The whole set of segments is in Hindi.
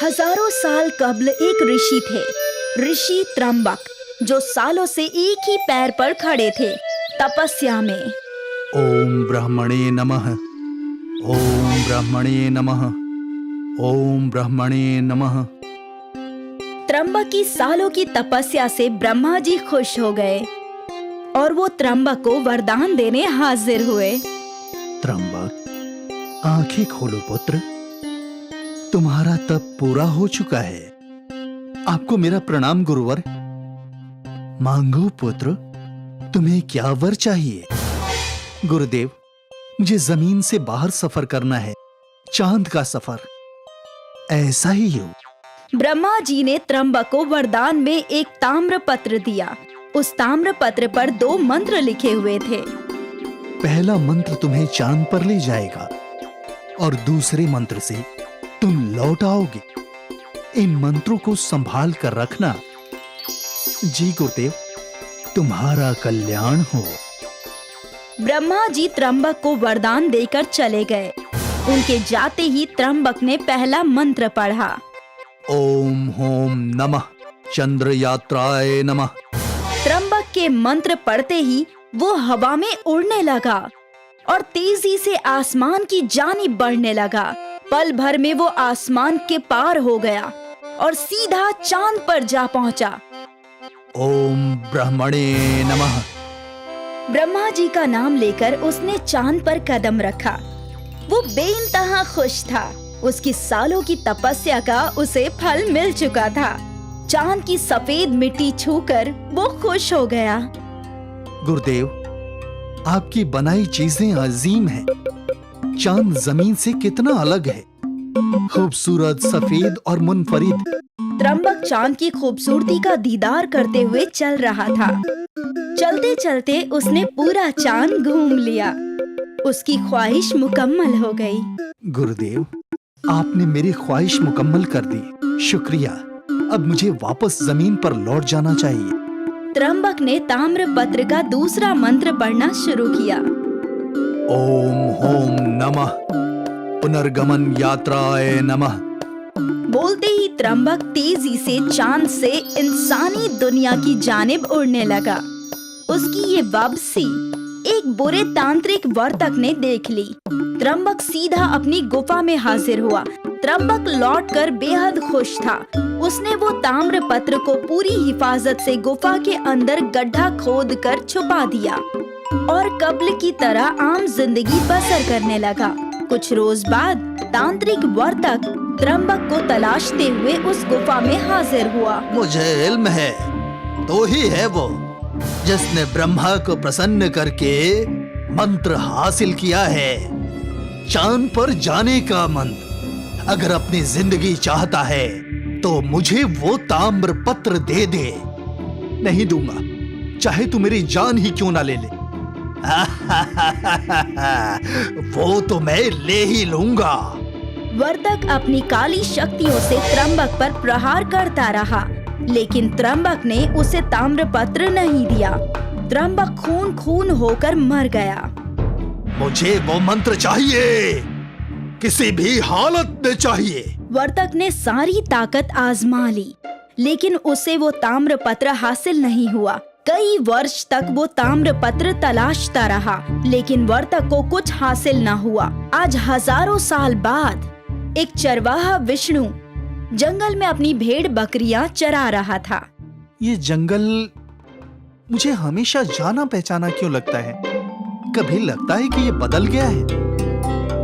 हजारों साल कबल एक ऋषि थे, ऋषि त्रंबक, जो सालों से एक ही पैर पर खड़े थे, तपस्या में। ओम ब्रह्मणे नमः। ओम ब्रह्मणे नमः। ओम ब्रह्मणे नमः। त्रंबक की सालों की तपस्या से ब्रह्मा जी खुश हो गए और वो त्रंबक को वरदान देने हाजिर हुए। त्रंबक, आंखें खोलो पुत्र, तुम्हारा तप पूरा हो चुका है। आपको मेरा प्रणाम गुरुवर। मांगो पुत्र, तुम्हें क्या वर चाहिए? गुरुदेव, मुझे जमीन से बाहर सफर करना है, चांद का सफर। ऐसा ही हो। ब्रह्मा जी ने त्रंबक को वरदान में एक ताम्र पत्र दिया। उस ताम्र पत्र पर 2 मंत्र लिखे हुए थे। पहला मंत्र तुम्हें चांद पर ले जाएगा और दूसरे मंत्र से तुम लौट आओगे। इन मंत्रों को संभाल कर रखना। जी गुरुदेव, तुम्हारा कल्याण हो। ब्रह्मा जी त्रंबक को वरदान देकर चले गए। उनके जाते ही त्रंबक ने पहला मंत्र पढ़ा। ओम होम नमः चंद्र यात्राय नमः। त्रंबक के मंत्र पढ़ते ही वो हवा में उड़ने लगा और तेजी से आसमान की जानिब बढ़ने लगा। पल भर में वो आसमान के पार हो गया और सीधा चांद पर जा पहुंचा। ओम ब्रह्मणे नमः। ब्रह्मा जी का नाम लेकर उसने चांद पर कदम रखा। वो बेइंतहा खुश था। उसकी सालों की तपस्या का उसे फल मिल चुका था। चांद की सफेद मिट्टी छूकर वो खुश हो गया। गुरुदेव, आपकी बनाई चीजें अजीम हैं। चांद जमीन से कितना अलग है, खूबसूरत, सफेद और मुनफरिद। त्रंबक चांद की खूबसूरती का दीदार करते हुए चल रहा था। चलते चलते उसने पूरा चांद घूम लिया। उसकी ख्वाहिश मुकम्मल हो गई। गुरुदेव, आपने मेरी ख्वाहिश मुकम्मल कर दी। शुक्रिया। अब मुझे वापस जमीन पर लौट जाना चाहिए। त्रंबक ने ताम्र पत्र का दूसरा मंत्र पढ़ना शुरू किया। ओम होम नमः पुनर्गमन यात्राय नमः। बोलते ही त्रंबक तेजी से चांद से इंसानी दुनिया की जानिब उड़ने लगा। उसकी ये वापसी एक बुरे तांत्रिक वर्तक ने देख ली। त्रंबक सीधा अपनी गुफा में हाजिर हुआ। त्रंबक लौटकर बेहद खुश था। उसने वो ताम्र पत्र को पूरी हिफाजत से गुफा के अंदर गड्ढा खोद कर छुपा दिया और कब्ल की तरह आम जिंदगी बसर करने लगा। कुछ रोज बाद तांत्रिक वर्तक त्रंबक को तलाशते हुए उस गुफा में हाजिर हुआ। मुझे इल्म है, तो ही है वो जिसने ब्रह्मा को प्रसन्न करके मंत्र हासिल किया है, चांद पर जाने का मंत्र। अगर अपनी जिंदगी चाहता है तो मुझे वो ताम्र पत्र दे दे। नहीं दूंगा, चाहे तू मेरी जान ही क्यों ना ले ले। वो तो मैं ले ही लूंगा। वर्तक अपनी काली शक्तियों से त्रंबक पर प्रहार करता रहा, लेकिन त्रंबक ने उसे ताम्र पत्र नहीं दिया। त्रंबक खून खून होकर मर गया। मुझे वो मंत्र चाहिए, किसी भी हालत में चाहिए। वर्तक ने सारी ताकत आजमा ली, लेकिन उसे वो ताम्र पत्र हासिल नहीं हुआ। कई वर्ष तक वो ताम्र पत्र तलाशता रहा, लेकिन वर्तक को कुछ हासिल न हुआ। आज हजारों साल बाद एक चरवाहा विष्णु जंगल में अपनी भेड़ बकरियां चरा रहा था। ये जंगल मुझे हमेशा जाना पहचाना क्यों लगता है? कभी लगता है कि ये बदल गया है?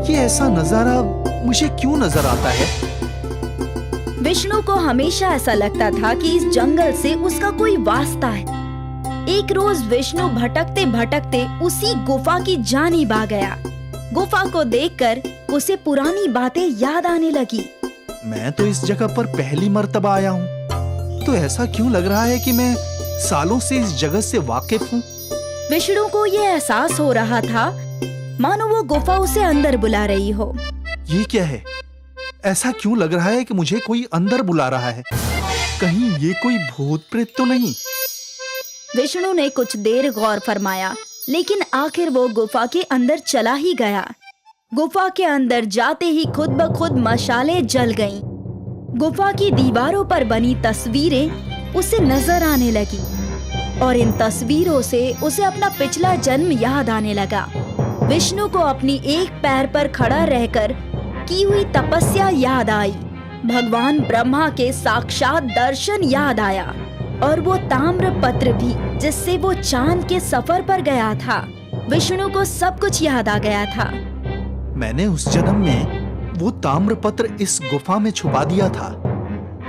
ये ऐसा नजारा मुझे क्यों नजर आता है? विष्णु को हमेशा ऐसा लगता था कि इस जंगल से उसका कोई वास्ता है। एक रोज विष्णु भटकते भटकते उसी गुफा की जानिब आ गया। गुफा को देखकर उसे पुरानी बातें याद आने लगी। मैं तो इस जगह पर पहली मर्तबा आया हूँ, तो ऐसा क्यों लग रहा है कि मैं सालों से इस जगह से वाकिफ हूँ। विष्णु को ये एहसास हो रहा था मानो वो गुफा उसे अंदर बुला रही हो। ये क्या है? ऐसा क्यों लग रहा है कि मुझे कोई अंदर बुला रहा है? कहीं ये कोई भूत प्रेत तो नहीं? विष्णु ने कुछ देर गौर फरमाया, लेकिन आखिर वो गुफा के अंदर चला ही गया। गुफा के अंदर जाते ही खुद ब खुद मशालें जल गईं। गुफा की दीवारों पर बनी तस्वीरें उसे नजर आने लगी और इन तस्वीरों से उसे अपना पिछला जन्म याद आने लगा। विष्णु को अपनी एक पैर पर खड़ा रहकर की हुई तपस्या याद आई। भगवान ब्रह्मा के साक्षात दर्शन याद आया और वो ताम्र पत्र भी जिससे वो चांद के सफर पर गया था। विष्णु को सब कुछ याद आ गया था। मैंने उस जन्म में वो ताम्रपत्र इस गुफा में छुपा दिया था।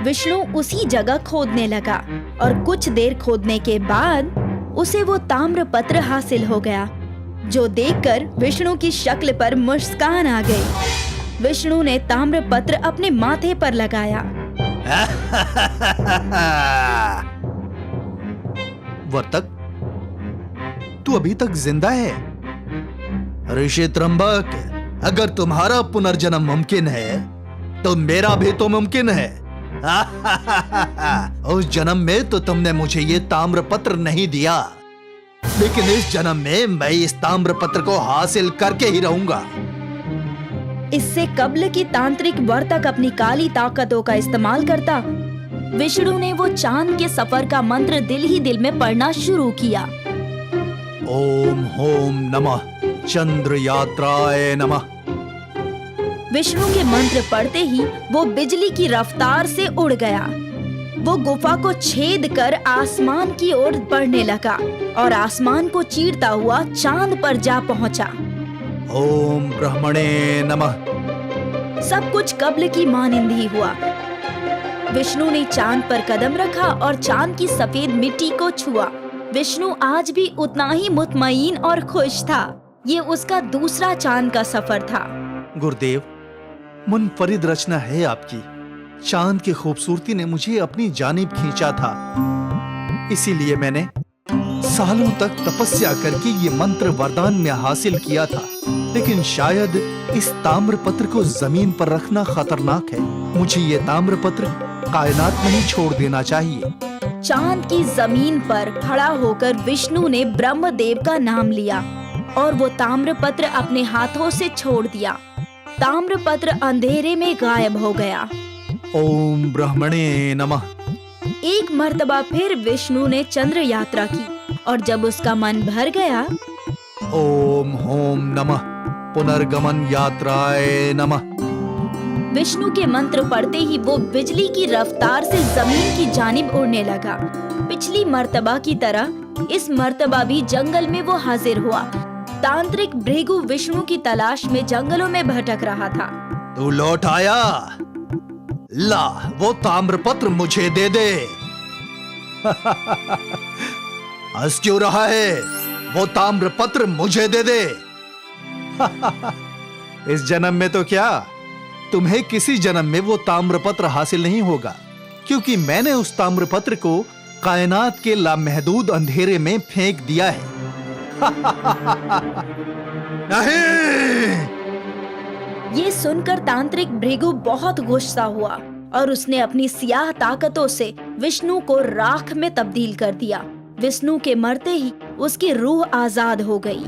विष्णु उसी जगह खोदने लगा और कुछ देर खोदने के बाद उसे वो ताम्रपत्र हासिल हो गया, जो देखकर विष्णु की शक्ल पर मुस्कान आ गई। विष्णु ने ताम्रपत्र अपने माथे पर लगाया। वर्तक, तू अभी तक जिंदा है? ऋषि त्र्यंबक, अगर तुम्हारा पुनर्जन्म मुमकिन है तो मेरा भी तो मुमकिन है। उस जन्म में तो तुमने मुझे ये ताम्रपत्र नहीं दिया, लेकिन इस जन्म में मैं इस ताम्रपत्र को हासिल करके ही रहूंगा। इससे कब्ल की तांत्रिक वर्तक अपनी काली ताकतों का इस्तेमाल करता। विष्णु ने वो चांद के सफर का मंत्र दिल ही दिल में पढ़ना शुरू किया। ओम होम नमः चंद्र यात्राय नमः। विष्णु के मंत्र पढ़ते ही वो बिजली की रफ्तार से उड़ गया। वो गुफा को छेद कर आसमान की ओर बढ़ने लगा और आसमान को चीरता हुआ चांद पर जा पहुंचा। ओम ब्रह्मणे नमः। सब कुछ कब्ल की मानिंद ही हुआ। विष्णु ने चांद पर कदम रखा और चांद की सफेद मिट्टी को छुआ। विष्णु आज भी उतना ही मुतमईन और खुश था। ये उसका दूसरा चांद का सफर था। गुरुदेव, मुनफरिद रचना है आपकी। चांद की खूबसूरती ने मुझे अपनी जानिब खींचा था, इसीलिए मैंने सालों तक तपस्या करके ये मंत्र वरदान में हासिल किया था। लेकिन शायद इस ताम्रपत्र को जमीन पर रखना खतरनाक है। मुझे ये ताम्रपत्र कायनात में ही छोड़ देना चाहिए। चांद की जमीन पर खड़ा होकर विष्णु ने ब्रह्मदेव का नाम लिया और वो ताम्रपत्र अपने हाथों से छोड़ दिया। ताम्रपत्र अंधेरे में गायब हो गया। ओम ब्रह्मणे नमः। एक मर्तबा फिर विष्णु ने चंद्र यात्रा की और जब उसका मन भर गया, ओम होम नमः पुनर्गमन यात्राय नमः। विष्णु के मंत्र पढ़ते ही वो बिजली की रफ्तार से जमीन की जानिब उड़ने लगा। पिछली मर्तबा की तरह इस मर्तबा भी जंगल में वो हाजिर हुआ। तांत्रिक भृगु विष्णु की तलाश में जंगलों में भटक रहा था। तू लौट आया? ला, वो ताम्रपत्र मुझे दे दे। हंस क्यों रहा है? वो ताम्रपत्र मुझे दे दे। इस जन्म में तो क्या, तुम्हें किसी जन्म में वो ताम्रपत्र हासिल नहीं होगा, क्योंकि मैंने उस ताम्रपत्र को कायनात के लामहदूद अंधेरे में फेंक दिया है। नहीं! ये सुनकर तांत्रिक भृगु बहुत गुस्सा हुआ और उसने अपनी सियाह ताकतों से विष्णु को राख में तब्दील कर दिया। विष्णु के मरते ही उसकी रूह आजाद हो गई।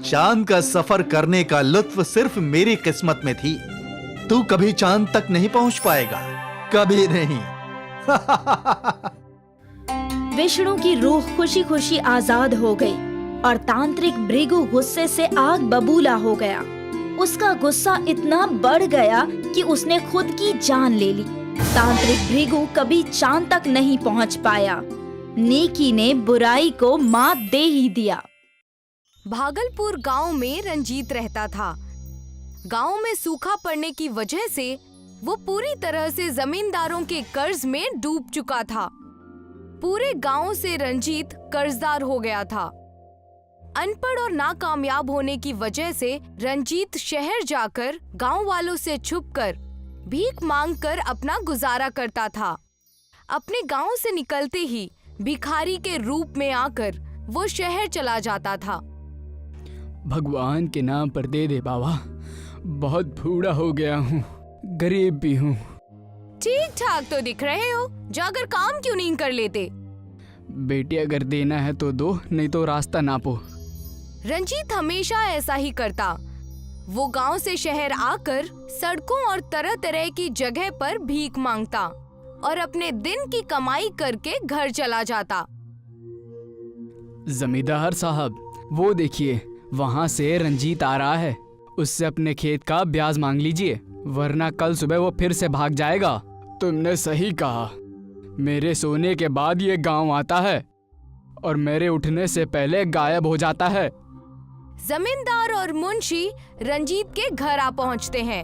चांद का सफर करने का लुत्फ सिर्फ मेरी किस्मत में थी। तू कभी चांद तक नहीं पहुंच पाएगा, कभी नहीं। विष्णु की रूह खुशी खुशी आजाद हो गई और तांत्रिक भृगु गुस्से से आग बबूला हो गया। उसका गुस्सा इतना बढ़ गया कि उसने खुद की जान ले ली। तांत्रिक भृगु कभी चांद तक नहीं पहुंच पाया। नेकी ने बुराई को मात दे ही दिया। भागलपुर गांव में रंजीत रहता था। गांव में सूखा पड़ने की वजह से वो पूरी तरह से जमींदारों के कर्ज में डूब चुका था। पूरे गांव से रंजीत कर्जदार हो गया था। अनपढ़ और नाकामयाब होने की वजह से रंजीत शहर जाकर गांव वालों से छुपकर भीख मांगकर अपना गुजारा करता था। अपने गांव से निकलते ही भिखारी के रूप में आकर वो शहर चला जाता था। भगवान के नाम पर दे दे बाबा, बहुत बूढ़ा हो गया हूँ, गरीब भी हूँ। ठीक ठाक तो दिख रहे हो, जाकर काम क्यों नहीं कर लेते? बेटी अगर देना है तो दो, नहीं तो रास्ता नापो। रंजीत हमेशा ऐसा ही करता। वो गांव से शहर आकर सड़कों और तरह तरह की जगह पर भीख मांगता और अपने दिन की कमाई करके घर चला जाता। जमींदार साहब, वो देखिए, वहाँ से रंजीत आ रहा है। उससे अपने खेत का ब्याज मांग लीजिए, वरना कल सुबह वो फिर से भाग जाएगा। तुमने सही कहा। मेरे सोने के बाद ये गांव आता है और मेरे उठने से पहले गायब हो जाता है। जमींदार और मुंशी रंजीत के घर आ पहुंचते हैं।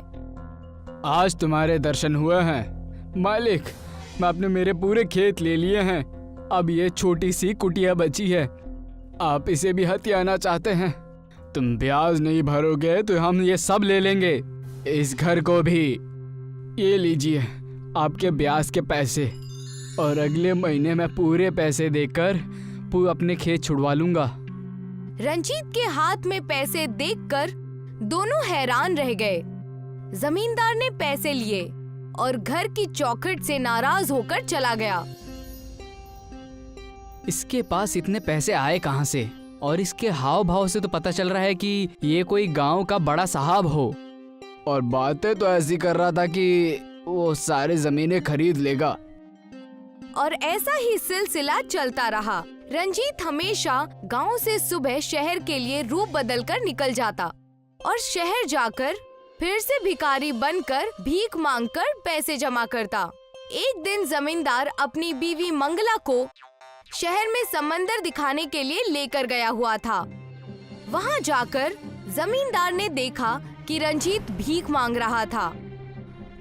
आज तुम्हारे दर्शन हुए हैं मालिक। मैं अपने मेरे पूरे खेत ले लिए हैं। अब ये छोटी सी कुटिया बची है। आप इसे भी हथियाना चाहते हैं? तुम ब्याज नहीं भरोगे तो हम ये सब ले लेंगे, इस घर को भी। ये लीजिए आपके ब्याज के पैसे, और अगले महीने मैं पूरे पैसे देकर अपने खेत छुड़वा लूंगा। रंजीत के हाथ में पैसे देखकर दोनों हैरान रह गए। जमींदार ने पैसे लिए और घर की चौखट से नाराज होकर चला गया। इसके पास इतने पैसे आए कहाँ से? और इसके हाव भाव से तो पता चल रहा है कि ये कोई गांव का बड़ा साहब हो। और बातें तो ऐसी कर रहा था कि वो सारे जमीनें खरीद लेगा। और ऐसा ही सिलसिला चलता रहा। रंजीत हमेशा गांव से सुबह शहर के लिए रूप बदलकर निकल जाता और शहर जाकर फिर से भिखारी बनकर भीख मांगकर पैसे जमा करता। एक दिन जमींदार अपनी बीवी मंगला को शहर में समंदर दिखाने के लिए लेकर गया हुआ था। वहां जाकर जमींदार ने देखा कि रंजीत भीख मांग रहा था।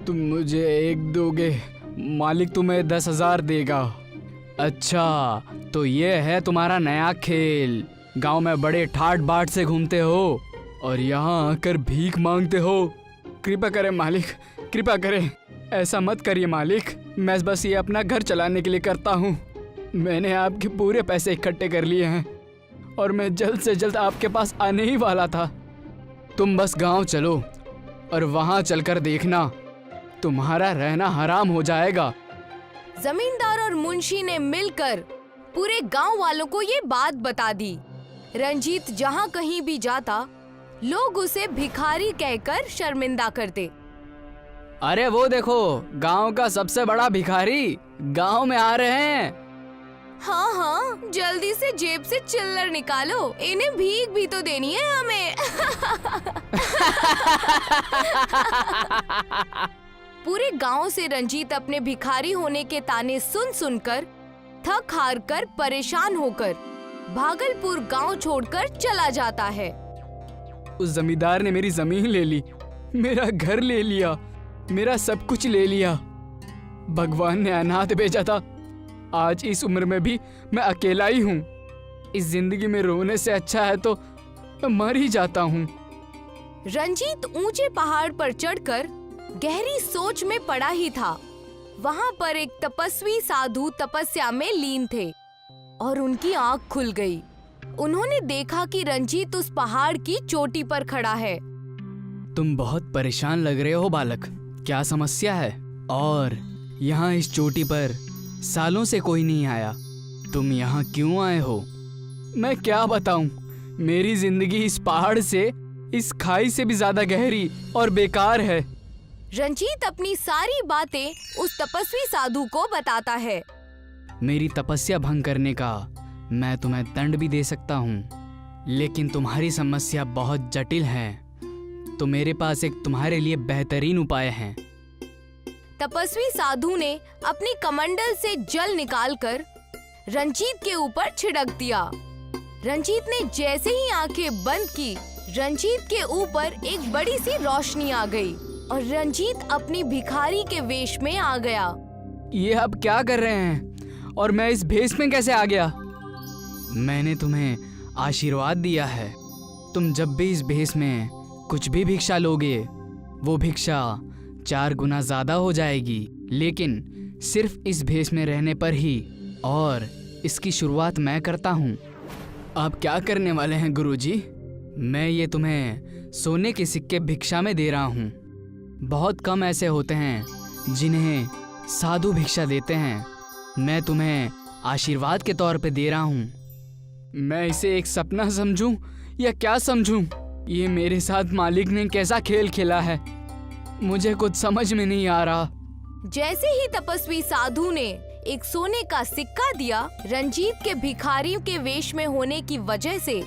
तुम मुझे 1 दोगे? मालिक तुम्हें 10,000 देगा। अच्छा, तो ये है तुम्हारा नया खेल। गांव में बड़े ठाट बाट से घूमते हो और यहाँ आकर भीख मांगते हो। कृपा करें मालिक, कृपा करें, ऐसा मत करिए मालिक। मैं बस ये अपना घर चलाने के लिए करता हूँ। मैंने आपके पूरे पैसे इकट्ठे कर लिए हैं और मैं जल्द से जल्द आपके पास आने ही वाला था। तुम बस गांव चलो और वहाँ चलकर देखना, तुम्हारा रहना हराम हो जाएगा। जमींदार और मुंशी ने मिलकर पूरे गांव वालों को ये बात बता दी। रंजीत जहाँ कहीं भी जाता, लोग उसे भिखारी कहकर शर्मिंदा करते। अरे वो देखो, गांव का सबसे बड़ा भिखारी गांव में आ रहे हैं। हाँ हाँ, जल्दी से जेब से चिल्लर निकालो, इन्हें भीख भी तो देनी है हमें। पूरे गांव से रंजीत अपने भिखारी होने के ताने सुन सुनकर थक हार कर परेशान होकर भागलपुर गांव छोड़कर चला जाता है। उस जमींदार ने मेरी जमीन ले ली, मेरा घर ले लिया, मेरा सब कुछ ले लिया। भगवान ने अनाथ भेजा था। आज इस उम्र में भी मैं अकेला ही हूँ। इस जिंदगी में रोने से अच्छा है तो मैं मर ही जाता हूँ। रंजीत ऊंचे पहाड़ पर चढ़कर गहरी सोच में पड़ा ही था। वहाँ पर एक तपस्वी साधु तपस्या में लीन थे और उनकी आँख खुल गई। उन्होंने देखा कि रंजीत उस पहाड़ की चोटी पर खड़ा है। तुम बहुत परेशान लग रहे हो बालक, क्या समस्या है? और यहाँ इस चोटी पर सालों से कोई नहीं आया, तुम यहाँ क्यों आए हो? मैं क्या बताऊं, मेरी जिंदगी इस पहाड़ से, इस खाई से भी ज्यादा गहरी और बेकार है। रंजीत अपनी सारी बातें उस तपस्वी साधु को बताता है। मेरी तपस्या भंग करने का मैं तुम्हें दंड भी दे सकता हूँ, लेकिन तुम्हारी समस्या बहुत जटिल है, तो मेरे पास एक तुम्हारे लिए बेहतरीन उपाय है। तपस्वी साधु ने अपनी कमंडल से जल निकालकर रंजीत के ऊपर छिड़क दिया। रंजीत ने जैसे ही आंखें बंद की, रंजीत के ऊपर एक बड़ी सी रोशनी आ गई और रंजीत अपनी भिखारी के वेश में आ गया। ये आप क्या कर रहे हैं और मैं इस भेष में कैसे आ गया? मैंने तुम्हें आशीर्वाद दिया है, तुम जब भी इस भेष में कुछ भी भिक्षा लोगे, वो भिक्षा 4 गुना ज्यादा हो जाएगी, लेकिन सिर्फ इस भेष में रहने पर ही। और इसकी शुरुआत मैं करता हूँ। आप क्या करने वाले हैं गुरुजी? मैं ये तुम्हें सोने के सिक्के भिक्षा में दे रहा हूँ। बहुत कम ऐसे होते हैं जिन्हें साधु भिक्षा देते हैं। मैं तुम्हें आशीर्वाद के तौर पे दे रहा हूँ। मैं इसे एक सपना समझूं या क्या समझूं? ये मेरे साथ मालिक ने कैसा खेल खेला है, मुझे कुछ समझ में नहीं आ रहा। जैसे ही तपस्वी साधु ने एक सोने का सिक्का दिया, रंजीत के भिखारी के वेश में होने की वजह से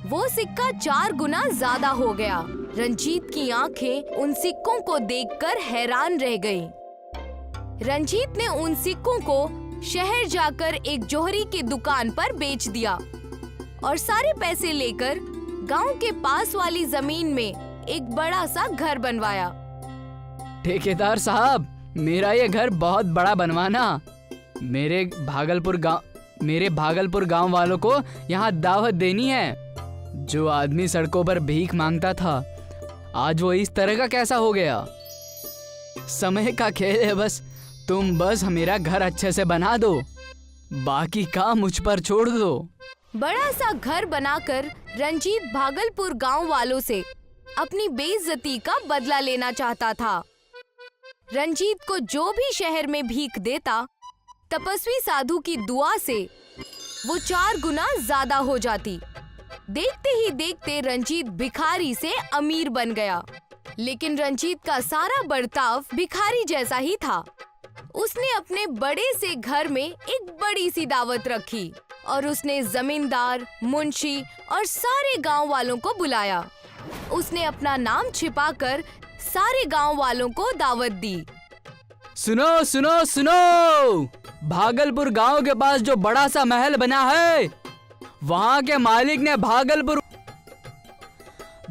वो सिक्का 4 गुना ज्यादा हो गया। रंजीत की आंखें उन सिक्कों को देखकर हैरान रह गईं। रंजीत ने उन सिक्कों को शहर जाकर एक जोहरी की दुकान पर बेच दिया और सारे पैसे लेकर गांव के पास वाली जमीन में एक बड़ा सा घर बनवाया। ठेकेदार साहब, मेरा ये घर बहुत बड़ा बनवाना। मेरे भागलपुर गांव वालों को यहाँ दावत देनी है। जो आदमी सड़कों पर भीख मांगता था, आज वो इस तरह का कैसा हो गया। समय का खेल है, बस तुम मेरा घर अच्छे से बना दो, बाकी काम मुझ पर छोड़ दो। बड़ा सा घर बनाकर रंजीत भागलपुर गांव वालों से अपनी बेइज्जती का बदला लेना चाहता था। रंजीत को जो भी शहर में भीख देता, तपस्वी साधु की दुआ से वो 4 गुना ज्यादा हो जाती। देखते ही देखते रंजीत भिखारी से अमीर बन गया। लेकिन रंजीत का सारा बर्ताव भिखारी जैसा ही था। उसने अपने बड़े से घर में एक बड़ी सी दावत रखी और उसने जमींदार, मुंशी और सारे गांव वालों को बुलाया। उसने अपना नाम छिपाकर सारे गांव वालों को दावत दी। सुनो सुनो सुनो, भागलपुर गांव के पास जो बड़ा सा महल बना है, वहां के मालिक ने भागलपुर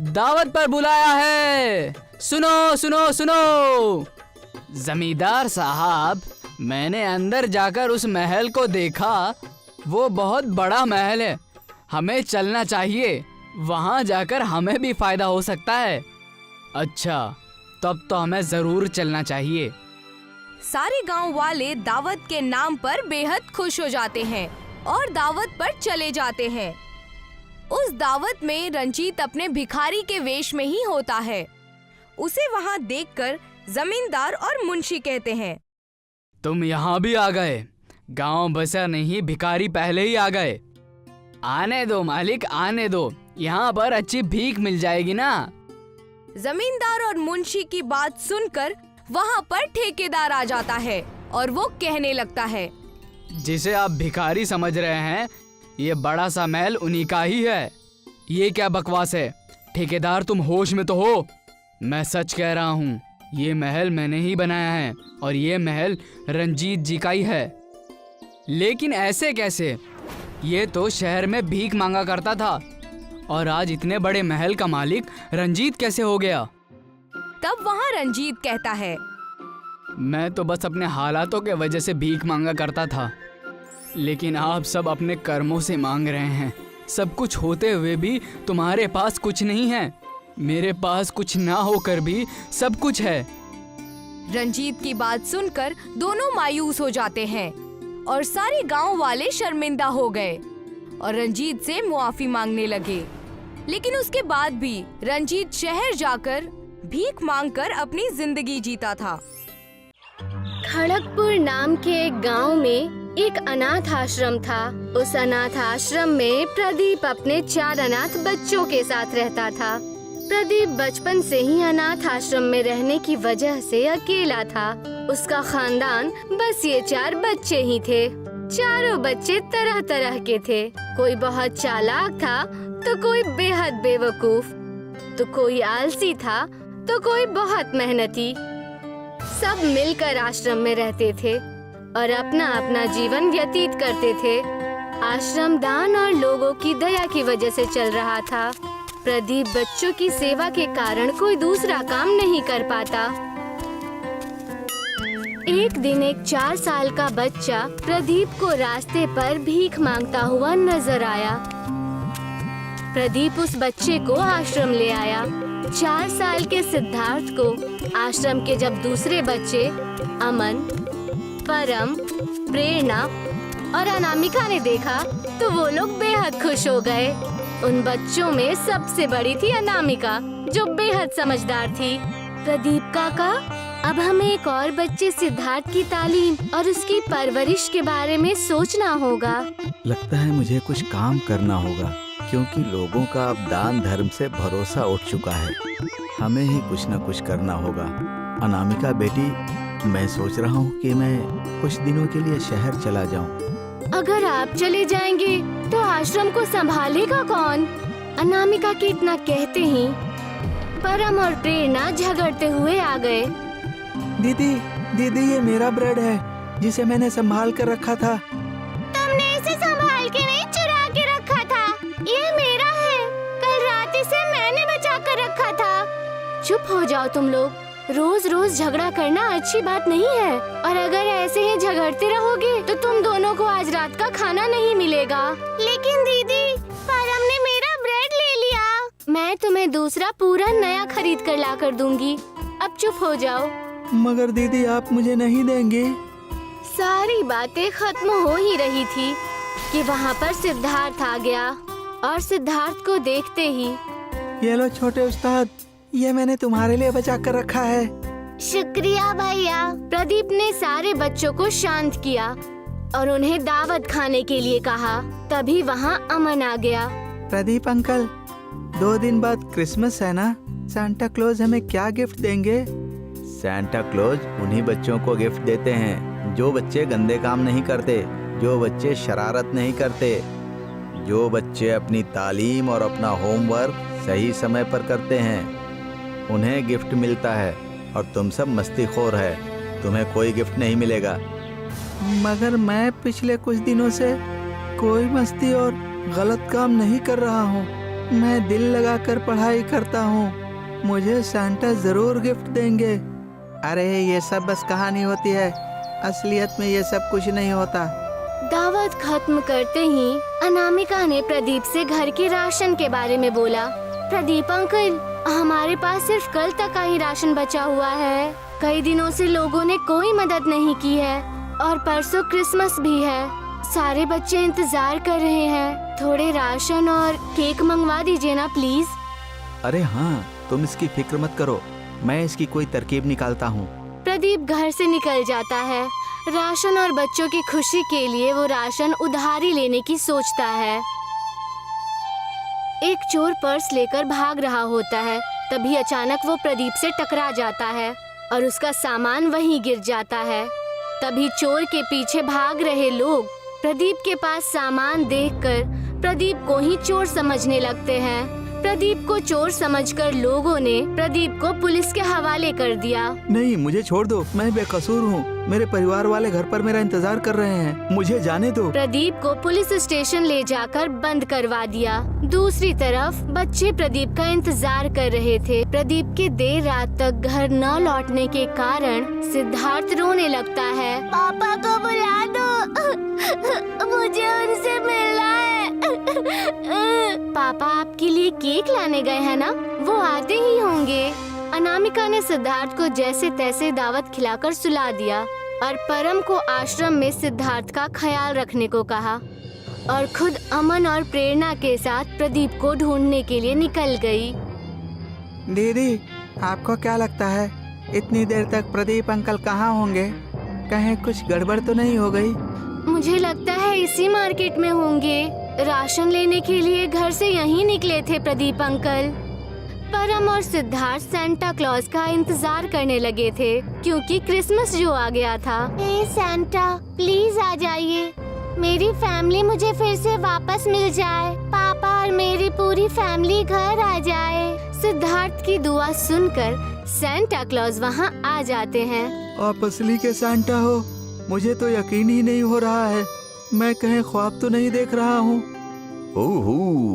दावत पर बुलाया है। सुनो सुनो सुनो। जमींदार साहब, मैंने अंदर जाकर उस महल को देखा। वो बहुत बड़ा महल है, हमें चलना चाहिए। वहां जाकर हमें भी फायदा हो सकता है। अच्छा, तब तो हमें जरूर चलना चाहिए। सारे गांव वाले दावत के नाम पर बेहद खुश हो जाते हैं और दावत पर चले जाते हैं। उस दावत में रंजीत अपने भिखारी के वेश में ही होता है। उसे वहां देखकर जमींदार और मुंशी कहते हैं, तुम यहाँ भी आ गए। गांव बसा नहीं, भिखारी पहले ही आ गए। आने दो मालिक, आने दो, यहाँ पर अच्छी भीख मिल जाएगी ना। जमींदार और मुंशी की बात सुनकर वहाँ पर ठेकेदार आ जाता है और वो कहने लगता है, जिसे आप भिखारी समझ रहे हैं, ये बड़ा सा महल उन्हीं का ही है। ये क्या बकवास है? ठेकेदार, तुम होश में तो हो? मैं सच कह रहा हूँ, ये महल मैंने ही बनाया है और ये महल रंजीत जी का ही है। लेकिन ऐसे कैसे? ये तो शहर में भीख मांगा करता था और आज इतने बड़े महल का मालिक रंजीत कैसे हो गया? तब वहाँ रंजीत कहता है, मैं तो बस अपने हालातों के वजह से भीख मांगा करता था, लेकिन आप सब अपने कर्मों से मांग रहे हैं। सब कुछ होते हुए भी तुम्हारे पास कुछ नहीं है। मेरे पास कुछ ना होकर भी सब कुछ है। रंजीत की बात सुनकर दोनों मायूस हो जाते हैं और सारे गांव वाले शर्मिंदा हो गए और रंजीत से मुआफी मांगने लगे। लेकिन उसके बाद भी रंजीत शहर जाकर भीख मांगकर अपनी जिंदगी जीता था। खड़गपुर नाम के एक गांव में एक अनाथ आश्रम था। उस अनाथ आश्रम में प्रदीप अपने 4 अनाथ बच्चों के साथ रहता था। प्रदीप बचपन से ही अनाथ आश्रम में रहने की वजह से अकेला था। उसका खानदान बस ये 4 बच्चे ही थे। चारों बच्चे तरह तरह के थे। कोई बहुत चालाक था तो कोई बेहद बेवकूफ, तो कोई आलसी था तो कोई बहुत मेहनती। सब मिलकर आश्रम में रहते थे और अपना अपना जीवन व्यतीत करते थे। आश्रम दान और लोगों की दया की वजह से चल रहा था। प्रदीप बच्चों की सेवा के कारण कोई दूसरा काम नहीं कर पाता। एक दिन एक 4 साल का बच्चा प्रदीप को रास्ते पर भीख मांगता हुआ नजर आया। प्रदीप उस बच्चे को आश्रम ले आया। 4 साल के सिद्धार्थ को आश्रम के जब दूसरे बच्चे अमन, परम, प्रेरणा और अनामिका ने देखा तो वो लोग बेहद खुश हो गए। उन बच्चों में सबसे बड़ी थी अनामिका, जो बेहद समझदार थी। प्रदीप काका, अब हमें एक और बच्चे सिद्धार्थ की तालीम और उसकी परवरिश के बारे में सोचना होगा। लगता है मुझे कुछ काम करना होगा। क्योंकि लोगों का अब दान धर्म से भरोसा उठ चुका है। हमें ही कुछ न कुछ करना होगा। अनामिका बेटी, मैं सोच रहा हूँ कि मैं कुछ दिनों के लिए शहर चला जाऊँ। अगर आप चले जाएंगे तो आश्रम को संभालेगा कौन? अनामिका के इतना कहते ही परम और प्रेरणा झगड़ते हुए आ गए। दीदी, दीदी, ये मेरा ब्रेड है जिसे मैंने संभाल कर रखा था। तुमने इसे संभाल के नहीं, चुरा के रखा था। ये मेरा है, कल रात इसे मैंने बचा कर रखा था। चुप हो जाओ तुम लोग। रोज रोज झगड़ा करना अच्छी बात नहीं है, और अगर ऐसे ही झगड़ते रहोगे तो तुम दोनों को आज रात का खाना नहीं मिलेगा। लेकिन दीदी, परम ने मेरा ब्रेड ले लिया। मैं तुम्हें दूसरा पूरा नया खरीद कर ला कर दूंगी। अब चुप हो जाओ। मगर दीदी, आप मुझे नहीं देंगे? सारी बातें खत्म हो ही रही थी कि वहाँ पर सिद्धार्थ आ गया, और सिद्धार्थ को देखते ही, ये लो छोटे उस्ताद, ये मैंने तुम्हारे लिए बचा कर रखा है। शुक्रिया भैया। प्रदीप ने सारे बच्चों को शांत किया और उन्हें दावत खाने के लिए कहा। तभी वहाँ अमन आ गया। प्रदीप अंकल, 2 दिन बाद क्रिसमस है ना? सांता क्लॉज हमें क्या गिफ्ट देंगे? सांता क्लॉज उन्हीं बच्चों को गिफ्ट देते हैं जो बच्चे गंदे काम नहीं करते, जो बच्चे शरारत नहीं करते, जो बच्चे अपनी तालीम और अपना होमवर्क सही समय पर करते हैं, उन्हें गिफ्ट मिलता है। और तुम सब मस्तीखोर है, तुम्हें कोई गिफ्ट नहीं मिलेगा। मगर मैं पिछले कुछ दिनों से कोई मस्ती और गलत काम नहीं कर रहा हूँ। मैं दिल लगाकर पढ़ाई करता हूँ। मुझे सांता जरूर गिफ्ट देंगे। अरे ये सब बस कहानी होती है, असलियत में ये सब कुछ नहीं होता। दावत खत्म करते ही अनामिका ने प्रदीप से घर के राशन के बारे में बोला। प्रदीप अंकल, हमारे पास सिर्फ कल तक का ही राशन बचा हुआ है। कई दिनों से लोगों ने कोई मदद नहीं की है, और परसों क्रिसमस भी है। सारे बच्चे इंतजार कर रहे हैं। थोड़े राशन और केक मंगवा दीजिए ना प्लीज। अरे हाँ, तुम इसकी फिक्र मत करो, मैं इसकी कोई तरकीब निकालता हूँ। प्रदीप घर से निकल जाता है। राशन और बच्चों की खुशी के लिए वो राशन उधारी लेने की सोचता है। एक चोर पर्स लेकर भाग रहा होता है। तभी अचानक वो प्रदीप से टकरा जाता है और उसका सामान वहीं गिर जाता है। तभी चोर के पीछे भाग रहे लोग प्रदीप के पास सामान देखकर प्रदीप को ही चोर समझने लगते हैं। प्रदीप को चोर समझकर लोगों ने प्रदीप को पुलिस के हवाले कर दिया। नहीं, मुझे छोड़ दो, मैं बेकसूर हूँ। मेरे परिवार वाले घर पर मेरा इंतजार कर रहे हैं, मुझे जाने दो। प्रदीप को पुलिस स्टेशन ले जाकर बंद करवा दिया। दूसरी तरफ बच्चे प्रदीप का इंतजार कर रहे थे। प्रदीप के देर रात तक घर न लौटने के कारण सिद्धार्थ रोने लगता है। पापा को बुला दो, मुझे उनसे मिलना है। पापा आपके लिए केक लाने गए हैं ना, वो आते ही होंगे। अनामिका ने सिद्धार्थ को जैसे तैसे दावत खिलाकर सुला दिया और परम को आश्रम में सिद्धार्थ का ख्याल रखने को कहा, और खुद अमन और प्रेरणा के साथ प्रदीप को ढूंढने के लिए निकल गई। दीदी, आपको क्या लगता है इतनी देर तक प्रदीप अंकल कहाँ होंगे? कहीं कुछ गड़बड़ तो नहीं हो गई? मुझे लगता है इसी मार्केट में होंगे। राशन लेने के लिए घर से यहीं निकले थे प्रदीप अंकल। परम और सिद्धार्थ सांता क्लॉज का इंतजार करने लगे थे क्योंकि क्रिसमस जो आ गया था। हे सांता, प्लीज आ जाइए। मेरी फैमिली मुझे फिर से वापस मिल जाए। पापा और मेरी पूरी फैमिली घर आ जाए। सिद्धार्थ की दुआ सुनकर सांता क्लॉज वहाँ आ जाते हैं। आप असली के सांता हो? मुझे तो यकीन ही नहीं हो रहा है। मैं कहीं ख्वाब तो नहीं देख रहा हूँ। ओह,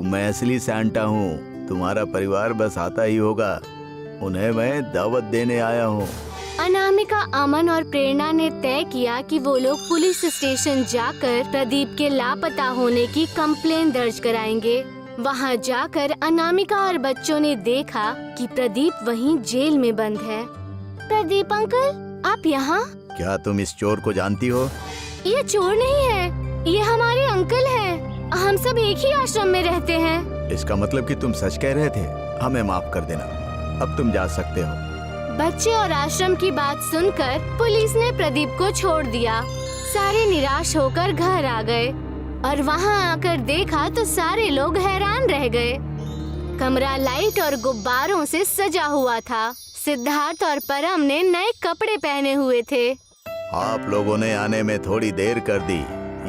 मैं असली सांता हूँ। तुम्हारा परिवार बस आता ही होगा, उन्हें मैं दावत देने आया हूँ। अनामिका, अमन और प्रेरणा ने तय किया कि वो लोग पुलिस स्टेशन जाकर प्रदीप के लापता होने की कंप्लेन दर्ज कराएंगे। वहाँ जाकर अनामिका और बच्चों ने देखा कि प्रदीप वहीं जेल में बंद है। प्रदीप अंकल, आप यहाँ? क्या तुम इस चोर को जानती हो? ये चोर नहीं है, ये हमारे अंकल हैं। हम सब एक ही आश्रम में रहते हैं। इसका मतलब कि तुम सच कह रहे थे। हमें माफ कर देना, अब तुम जा सकते हो। बच्चे और आश्रम की बात सुनकर पुलिस ने प्रदीप को छोड़ दिया। सारे निराश होकर घर आ गए। और वहाँ आकर देखा तो सारे लोग हैरान रह गए। कमरा लाइट और गुब्बारों से सजा हुआ था। सिद्धार्थ और परम ने नए कपड़े पहने हुए थे। आप लोगों ने आने में थोड़ी देर कर दी।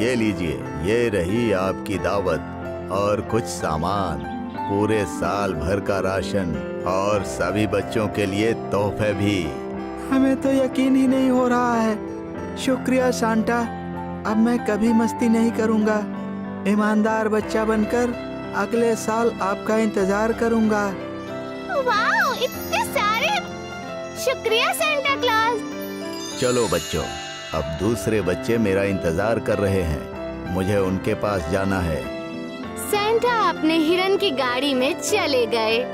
ये लीजिए, ये रही आपकी दावत और कुछ सामान, पूरे साल भर का राशन और सभी बच्चों के लिए तोहफे भी। हमें तो यकीन ही नहीं हो रहा है। शुक्रिया सांता। अब मैं कभी मस्ती नहीं करूंगा। ईमानदार बच्चा बनकर अगले साल आपका इंतजार करूंगा। वाह, इतने सारे! शुक्रिया सांता क्लॉज। चलो बच्चों, अब दूसरे बच्चे मेरा इंतजार कर रहे हैं। मुझे उनके पास जाना है। सांता अपने हिरन की गाड़ी में चले गए।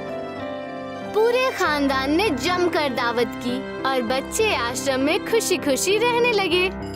पूरे खानदान ने जमकर दावत की और बच्चे आश्रम में खुशी खुशी रहने लगे।